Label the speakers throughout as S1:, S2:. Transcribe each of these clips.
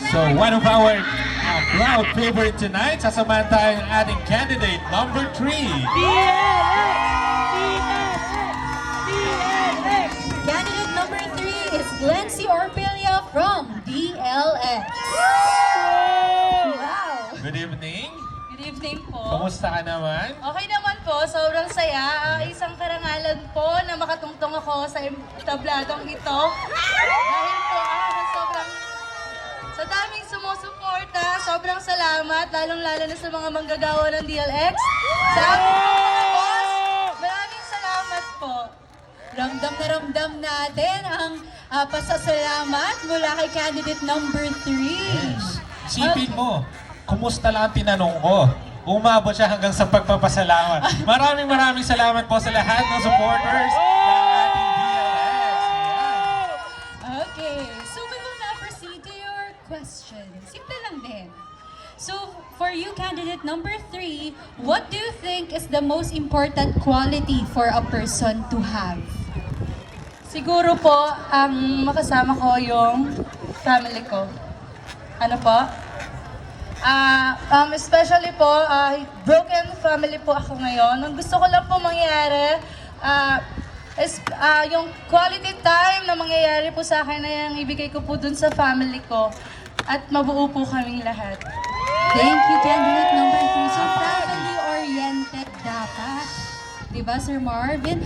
S1: So one of our crowd favorite tonight, sasamahan tayo ng ating candidate number 3.
S2: Candidate number 3 is Glency Orpilia from DLX. Wow!
S1: Good evening.
S3: Good evening po.
S1: Kamusta ka naman?
S3: Okay naman po, sobrang saya. Isang karangalan po na makatungtong ako sa tabladong ito. Dahil po sobrang sa daming sumusuporta, sobrang salamat, lalong-lalo na sa mga manggagawa ng DLX. Sa aming mga boss, maraming salamat po.
S2: Ramdam na ramdam natin ang pasasalamat mula kay candidate number 3.
S1: Sipin mo, kumusta lang ang tinanong ko? Umabot siya hanggang sa pagpapasalamat. Maraming salamat po sa lahat ng supporters ng ating DLX. Ayan.
S2: Okay, so we will now proceed to your question. Simple lang din. So, for you, candidate number 3, what do you think is the most important quality for a person to have?
S3: Siguro po, makasama ko yung family ko. Ano po? Especially po, broken family po ako ngayon. Ang gusto ko lang po mangyari, yung quality time na mangyayari po sa akin na yung ibigay ko po dun sa family ko. At mabuo po kaming lahat.
S2: Thank you, candidate number 3. So, family-oriented dapat. Diba, Sir Marvin?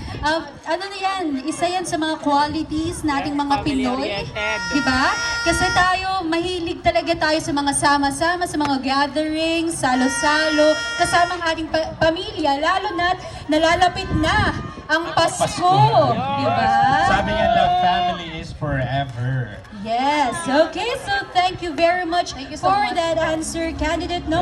S2: Ano na yan? Isa yan sa mga qualities nating mga Pinoy. Diba? Kasi tayo, mahilig talaga tayo sa mga sama-sama, sa mga gatherings, salo-salo, kasama ang ating pamilya, lalo na't nalalapit na ang Pasko. Diba?
S1: Sabi nga love family is forever.
S2: Yes. Okay, so thank you very much
S3: Thank you so
S2: for
S3: much.
S2: that answer, candidate number